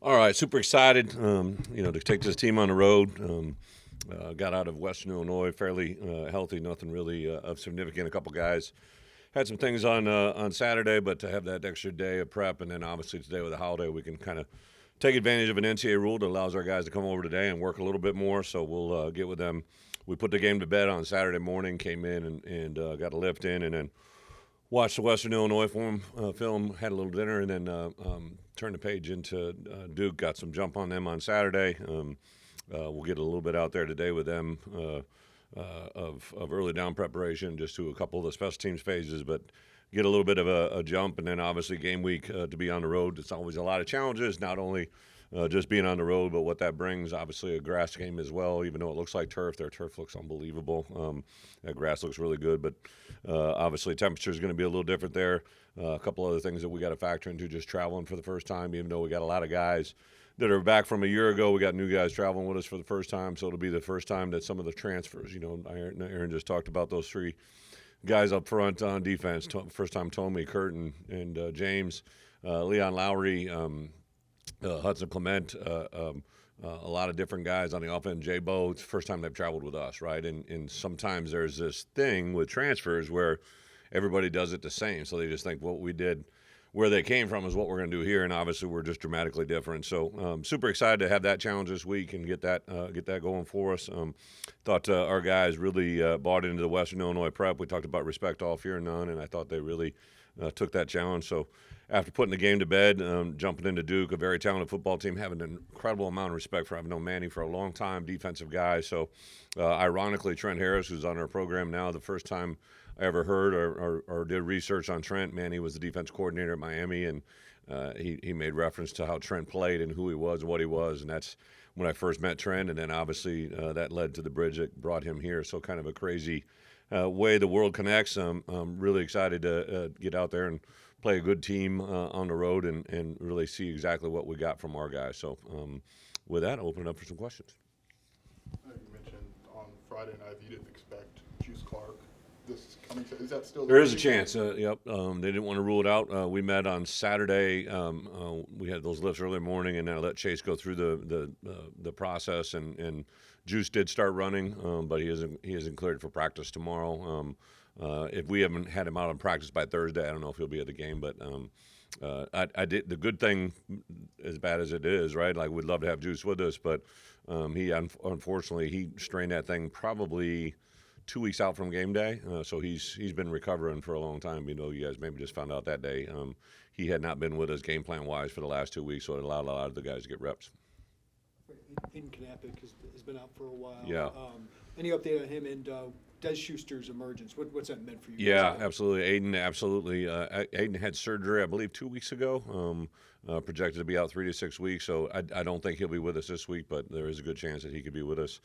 All right, super excited, to take this team on the road. Got out of Western Illinois fairly healthy, nothing really of significant. A couple guys had some things on Saturday, but to have that extra day of prep, and then obviously today with the holiday, we can kind of take advantage of an NCAA rule that allows our guys to come over today and work a little bit more. So we'll get with them. We put the game to bed on Saturday morning, came in and got a lift in, and then watched the Western Illinois film, had a little dinner, and then turned the page into Duke. Got some jump on them on Saturday. We'll get a little bit out there today with them of early down preparation, just to a couple of the special teams phases, but get a little bit of a jump, and then obviously game week to be on the road. It's always a lot of challenges, not only just being on the road, but what that brings. Obviously, a grass game as well, even though it looks like turf. Their turf looks unbelievable. That grass looks really good, but obviously temperature is going to be a little different there. A couple other things that we got to factor into just traveling for the first time, even though we got a lot of guys that are back from a year ago. We got new guys traveling with us for the first time, so it'll be the first time that some of the transfers, Aaron just talked about those three guys up front on defense. First time Tommy, Kurt, and James, Leon Lowry, Hudson Clement, a lot of different guys on the offense. Jay Bo, it's the first time they've traveled with us, right? And sometimes there's this thing with transfers where everybody does it the same. So they just think what we did where they came from is what we're going to do here, and obviously we're just dramatically different. So super excited to have that challenge this week and get that going for us. Thought our guys really bought into the Western Illinois prep. We talked about respect, all fear, none, and I thought they really took that challenge. So after putting the game to bed, jumping into Duke, a very talented football team, having an incredible amount of respect for. I've known Manny for a long time, defensive guy. So ironically, Trent Harris, who's on our program now, the first time I ever heard or did research on Trent, Manny was the defense coordinator at Miami, and he made reference to how Trent played and who he was and what he was, and that's when I first met Trent, and then obviously that led to the bridge that brought him here. So kind of a crazy way the world connects. I'm really excited to get out there and play a good team on the road and really see exactly what we got from our guys. So with that, I'll open it up for some questions. You mentioned on Friday night you didn't expect Juice Clark this coming. Is that still? There is a chance. Yep. They didn't want to rule it out. We met on Saturday. We had those lifts early morning, and then I let Chase go through the process. And Juice did start running, but he isn't cleared for practice tomorrow. If we haven't had him out on practice by Thursday, I don't know if he'll be at the game. But I did the good thing, as bad as it is, right? Like we'd love to have Juice with us, but he unfortunately strained that thing probably 2 weeks out from game day, so he's been recovering for a long time. You guys maybe just found out that day. He had not been with us game plan wise for the last 2 weeks, so it allowed a lot of the guys to get reps. Aiden Knappich has been out for a while. Yeah. Any update on him and Des Schuster's emergence? What's that meant for you? Yeah, absolutely. Aiden, absolutely. Aiden had surgery, I believe, 2 weeks ago. Projected to be out 3 to 6 weeks, so I don't think he'll be with us this week, but there is a good chance that he could be with us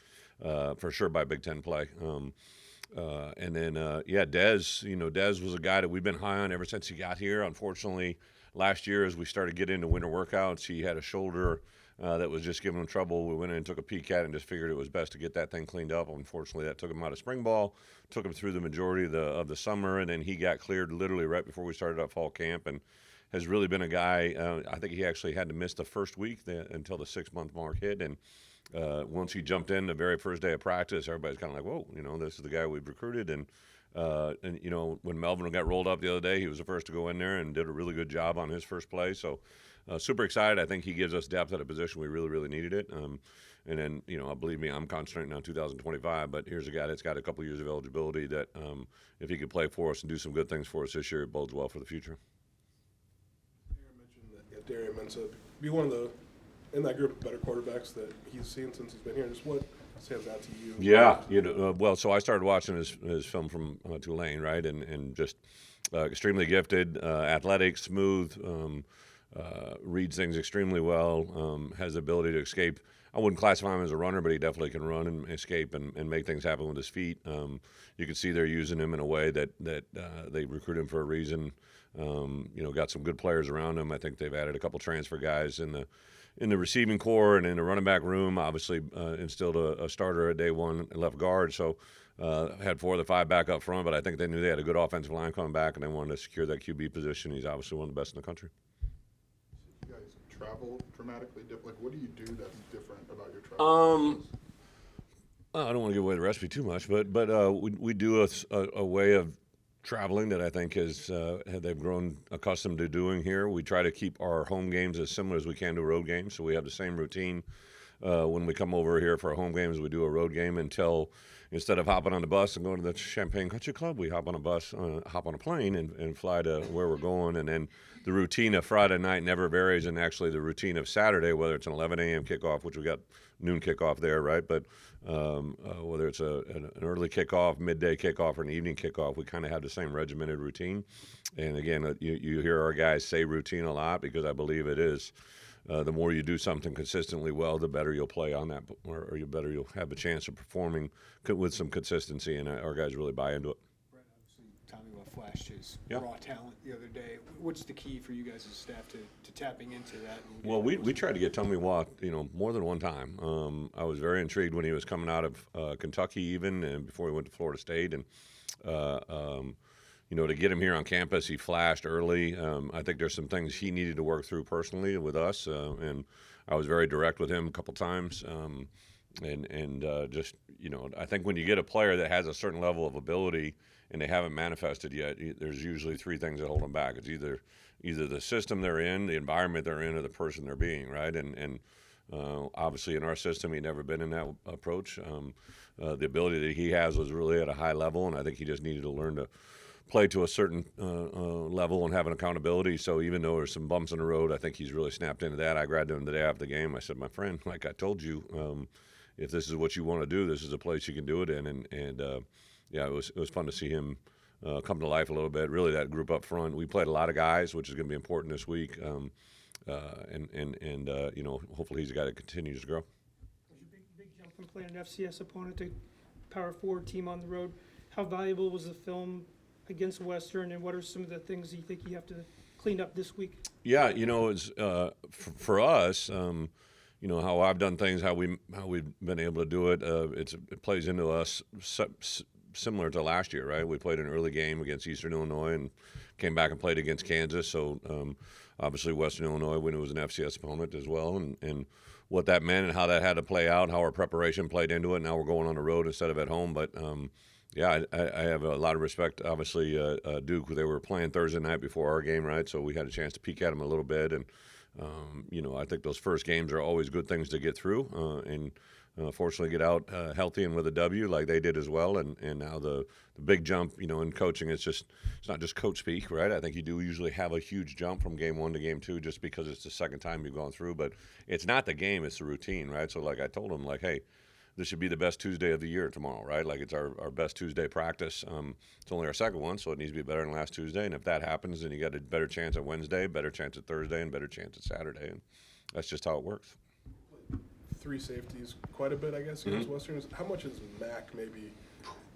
for sure by Big Ten play. And then, Des, Des was a guy that we've been high on ever since he got here. Unfortunately, last year as we started getting into winter workouts, he had a shoulder that was just giving him trouble. We went in and took a peek at it and just figured it was best to get that thing cleaned up. Unfortunately, that took him out of spring ball, took him through the majority of the summer, and then he got cleared literally right before we started our fall camp, and has really been a guy. I think he actually had to miss the first week until the 6-month mark hit, and once he jumped in the very first day of practice, everybody's kind of like, whoa, this is the guy we've recruited. And when Melvin got rolled up the other day, he was the first to go in there and did a really good job on his first play. So super excited. I think he gives us depth at a position we really, really needed it. And then, believe me, I'm concentrating on 2025, but here's a guy that's got a couple years of eligibility that if he could play for us and do some good things for us this year, it bodes well for the future. Aaron mentioned that Darian Mensah be one of the in that group of better quarterbacks that he's seen since he's been here. Just what stands out to you? Yeah, so I started watching his film from Tulane, right, and just extremely gifted, athletic, smooth, reads things extremely well, has the ability to escape. I wouldn't classify him as a runner, but he definitely can run and escape and make things happen with his feet. You can see they're using him in a way that they recruit him for a reason. Got some good players around him. I think they've added a couple transfer guys in the receiving corps and in the running back room. Obviously instilled a starter at day one at left guard. So had 4 of the 5 back up front, but I think they knew they had a good offensive line coming back, and they wanted to secure that QB position. He's obviously one of the best in the country. You guys travel dramatically different? Like, what do you do that's different about your travel? I don't want to give away the recipe too much, but we do a way of traveling that I think they've grown accustomed to doing here. We try to keep our home games as similar as we can to road games, so we have the same routine when we come over here for our home games. We do a road game until instead of hopping on the bus and going to the Champaign Country Club, we hop on a bus, hop on a plane, and fly to where we're going. And then the routine of Friday night never varies, and actually the routine of Saturday, whether it's an 11 a.m. kickoff, which we got noon kickoff there, right? But whether it's an early kickoff, midday kickoff, or an evening kickoff, we kind of have the same regimented routine. And again, you hear our guys say routine a lot because I believe it is. The more you do something consistently well, the better you'll play on that, or better you'll have a chance of performing with some consistency, and our guys really buy into it. Brett, obviously, Tommy flashed his Yeah. raw talent the other day. What's the key for you guys as staff to tapping into that? Well, we tried to get Tommy Watt, more than one time. I was very intrigued when he was coming out of Kentucky, even, and before he went to Florida State, and to get him here on campus, he flashed early. I think there's some things he needed to work through personally with us, and I was very direct with him a couple times. I think when you get a player that has a certain level of ability and they haven't manifested yet, there's usually three things that hold them back. It's either the system they're in, the environment they're in, or the person they're being, right? And obviously in our system, he'd never been in that approach. The ability that he has was really at a high level, and I think he just needed to learn to play to a certain level and have an accountability. So even though there's some bumps in the road, I think he's really snapped into that. I grabbed him the day after the game. I said, my friend, like I told you, if this is what you want to do, this is a place you can do it in. And it was fun to see him come to life a little bit. Really, that group up front. We played a lot of guys, which is going to be important this week. Hopefully he's a guy that continues to grow. Was your big jump from playing an FCS opponent to power forward team on the road? How valuable was the film against Western, and what are some of the things you think you have to clean up this week? Yeah, it's for us. How I've done things, how we've been able to do it. It plays into us similar to last year, right? We played an early game against Eastern Illinois and came back and played against Kansas. So obviously Western Illinois, when it was an FCS opponent as well, and what that meant and how that had to play out, how our preparation played into it. Now we're going on the road instead of at home, but. I have a lot of respect. Obviously, Duke, they were playing Thursday night before our game, right? So we had a chance to peek at them a little bit. And, I think those first games are always good things to get through and fortunately get out healthy and with a W like they did as well. And now the big jump, in coaching, it's not just coach speak, right? I think you do usually have a huge jump from game one to game two just because it's the second time you've gone through. But it's not the game, it's the routine, right? So, like I told them, hey, this should be the best Tuesday of the year tomorrow, right? Like it's our best Tuesday practice. It's only our second one, so it needs to be better than last Tuesday. And if that happens, then you got a better chance at Wednesday, better chance at Thursday, and better chance at Saturday. And that's just how it works. Three safeties, quite a bit, I guess, against Westerns. How much has Mac maybe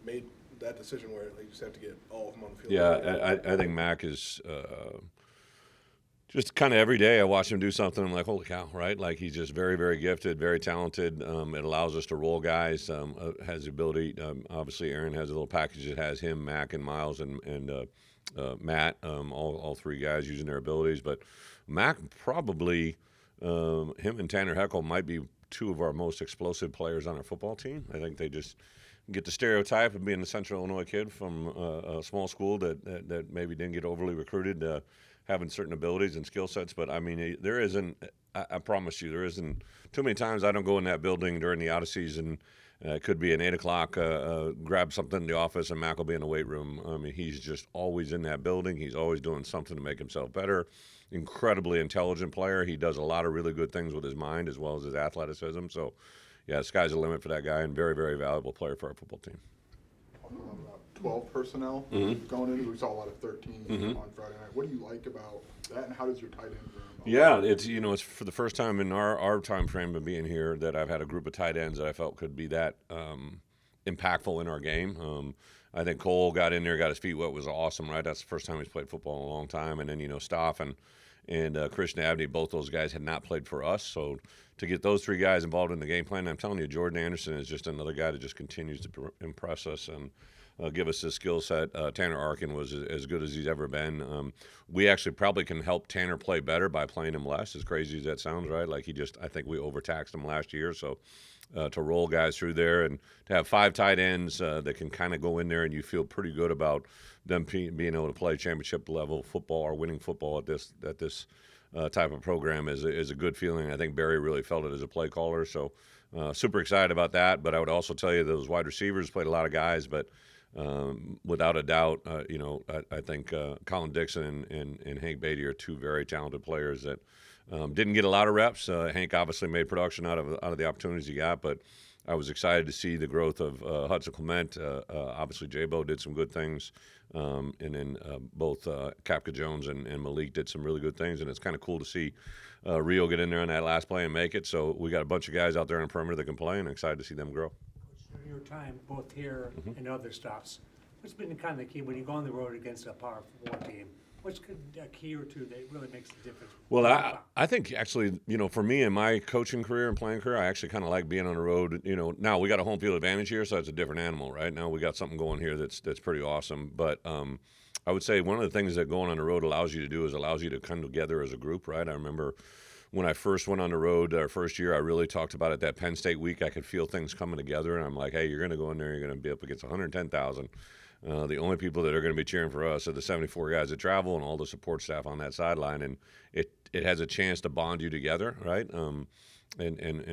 made that decision where you just have to get all of them on the field? Yeah, I think Mac is just kind of every day I watch him do something. I'm like, holy cow, right? Like he's just very, very gifted, very talented. It allows us to roll guys. Has the ability. Obviously, Aaron has a little package that has him, Mac, and Miles, and Matt. All three guys using their abilities. But Mac probably him and Tanner Heckel might be two of our most explosive players on our football team. I think they just get the stereotype of being a Central Illinois kid from a small school that maybe didn't get overly recruited. Having certain abilities and skill sets, but I mean, there isn't. I promise you, there isn't too many times I don't go in that building during the out of season. It could be an 8 o'clock. Grab something in the office, and Mac will be in the weight room. I mean, he's just always in that building. He's always doing something to make himself better. Incredibly intelligent player. He does a lot of really good things with his mind as well as his athleticism. So, yeah, the sky's the limit for that guy, and very, very valuable player for our football team. 12 personnel going in. We saw a lot of 13 on Friday night. What do you like about that, and how does your tight end room? Yeah, it's for the first time in our time frame of being here that I've had a group of tight ends that I felt could be that impactful in our game. I think Cole got in there, got his feet wet, was awesome, right? That's the first time he's played football in a long time. And then Stoff and Christian Abney, both those guys had not played for us. So to get those three guys involved in the game plan, I'm telling you, Jordan Anderson is just another guy that just continues to impress us. And give us his skill set. Tanner Arkin was as good as he's ever been. We actually probably can help Tanner play better by playing him less, as crazy as that sounds, right? Like I think we overtaxed him last year, so to roll guys through there and to have 5 tight ends that can kind of go in there and you feel pretty good about them being able to play championship level football or winning football at this type of program is a good feeling. I think Barry really felt it as a play caller, so super excited about that. But I would also tell you those wide receivers played a lot of guys, but without a doubt, I think Colin Dixon and Hank Beatty are 2 very talented players that didn't get a lot of reps. Hank obviously made production out of the opportunities he got, but I was excited to see the growth of Hudson Clement. Obviously, J-Bo did some good things, and then both Kapka Jones and Malik did some really good things, and it's kind of cool to see Rio get in there on that last play and make it. So we got a bunch of guys out there on the perimeter that can play, and excited to see them grow. During your time, both here and other stops, what's been kind of the key when you go on the road against a Power 4 team? What's a key or two that really makes the difference? Well, I think actually, for me in my coaching career and playing career, I actually kind of like being on the road. Now we got a home field advantage here, so it's a different animal, right? Now we got something going here that's pretty awesome. But I would say one of the things that going on the road allows you to do is allows you to come together as a group, right? I remember when I first went on the road our first year, I really talked about it that Penn State week. I could feel things coming together, and I'm like, hey, you're going to go in there, you're going to be up against 110,000. The only people that are going to be cheering for us are the 74 guys that travel and all the support staff on that sideline, and it has a chance to bond you together, right? And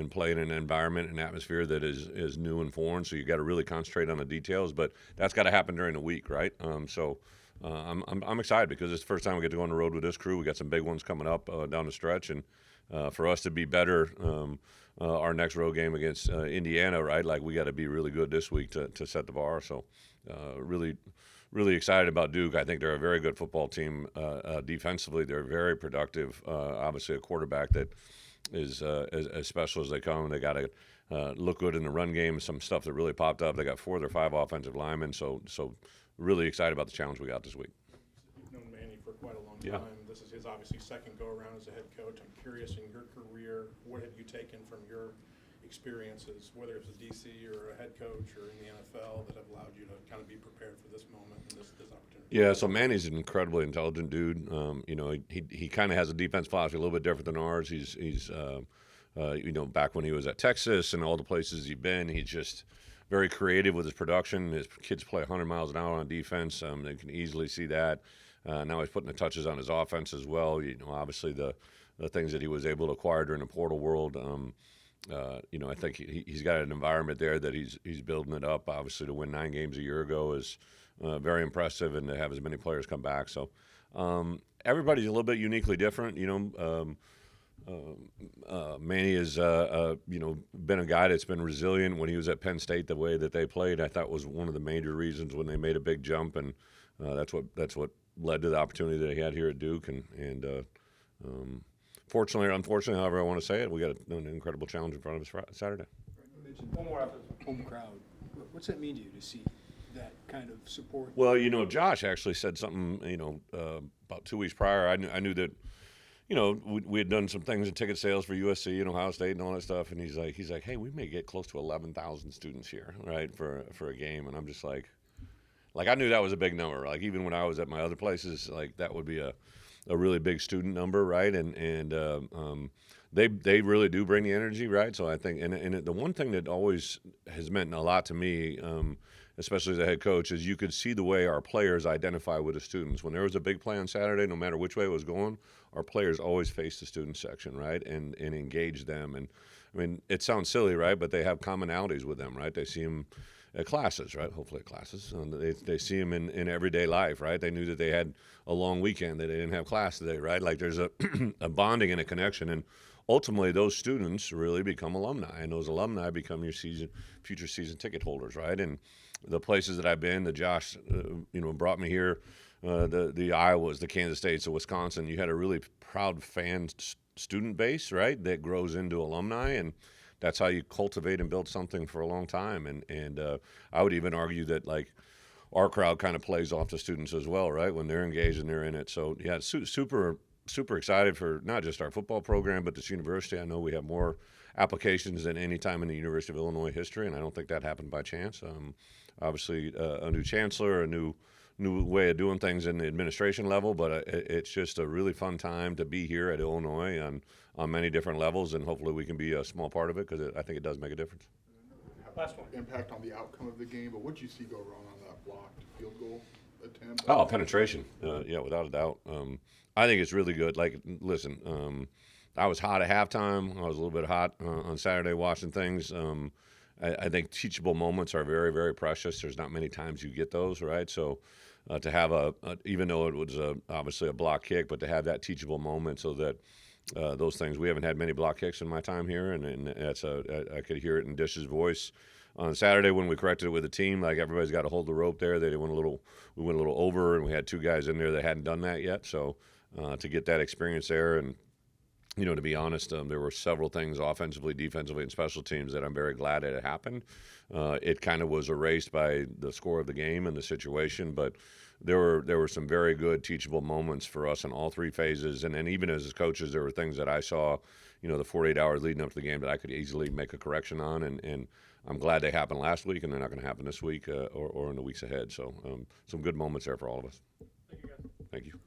play in an environment and atmosphere that is new and foreign. So you got to really concentrate on the details, but that's got to happen during the week, right? I'm excited because it's the first time we get to go on the road with this crew. We got some big ones coming up down the stretch, and for us to be better. Our next road game against Indiana, right? Like we got to be really good this week to set the bar. So really excited about Duke. I think they're a very good football team. Defensively, they're very productive. Obviously, a quarterback that is as special as they come. They got to look good in the run game. Some stuff that really popped up. They got 4 of their 5 offensive linemen. So really excited about the challenge we got this week. You've known Manny for quite a long Yeah. time. This is his obviously second go-around as a head coach. I'm curious, in your career, what have you taken from your experiences, whether it's a DC or a head coach or in the NFL, that have allowed you to kind of be prepared for this moment and this opportunity? Yeah, so Manny's an incredibly intelligent dude. He kind of has a defense philosophy a little bit different than ours. He's back when he was at Texas and all the places he's been, he's just very creative with his production. His kids play 100 miles an hour on defense. They can easily see that. Now he's putting the touches on his offense as well. Obviously the things that he was able to acquire during the portal world. I think he's got an environment there that he's building it up. Obviously, to win 9 games a year ago is very impressive, and to have as many players come back. So everybody's a little bit uniquely different. Manny has been a guy that's been resilient. When he was at Penn State, the way that they played, I thought was one of the major reasons when they made a big jump, and that's what led to the opportunity that he had here at Duke. And fortunately or unfortunately, however I want to say it, we got an incredible challenge in front of us Saturday. You mentioned one more home crowd. What's that mean to you to see that kind of support? Well, Josh actually said something, about 2 weeks prior. I knew that, we had done some things in ticket sales for USC and Ohio State and all that stuff. And he's like, hey, we may get close to 11,000 students here, right, for a game. And I'm just like I knew that was a big number. Like even when I was at my other places, like that would be a really big student number, right? And they really do bring the energy, right? So I think, and the one thing that always has meant a lot to me, especially as a head coach, is you could see the way our players identify with the students. When there was a big play on Saturday, no matter which way it was going, our players always faced the student section, right, and engage them. And I mean, it sounds silly, right, but they have commonalities with them, right? They see them at classes, right? Hopefully at classes. They see them in everyday life, right? They knew that they had a long weekend, that they didn't have class today, right? Like there's a bonding and a connection, and ultimately those students really become alumni, and those alumni become your future season ticket holders, right? And the places that I've been, Josh, brought me here, the Iowas, the Kansas States, the Wisconsin. You had a really proud fan student base, right? That grows into alumni, and that's how you cultivate and build something for a long time. And I would even argue that like our crowd kind of plays off the students as well, right? When they're engaged and they're in it. So yeah, super excited for not just our football program, but this university. I know we have more applications than any time in the University of Illinois history, and I don't think that happened by chance. Obviously, a new chancellor, a new way of doing things in the administration level, but it's just a really fun time to be here at Illinois on many different levels, and hopefully we can be a small part of it because I think it does make a difference. Last one. Impact on the outcome of the game, but what did you see go wrong on that blocked field goal attempt? Oh, penetration. Yeah, without a doubt. I think it's really good. Like, listen, I was hot at halftime. I was a little bit hot on Saturday watching things. I think teachable moments are very, very precious. There's not many times you get those, right? So to have even though it was obviously a block kick, but to have that teachable moment so that those things, we haven't had many block kicks in my time here, and that's I could hear it in Dish's voice on Saturday when we corrected it with the team. Like, everybody's got to hold the rope there. We went a little over, and we had 2 guys in there that hadn't done that yet. So to get that experience there, and to be honest, there were several things offensively, defensively, and special teams that I'm very glad that it happened. It kind of was erased by the score of the game and the situation, but there were some very good teachable moments for us in all 3 phases. And then even as coaches, there were things that I saw, the 48 hours leading up to the game that I could easily make a correction on. And I'm glad they happened last week, and they're not going to happen this week or in the weeks ahead. So some good moments there for all of us. Thank you, guys. Thank you.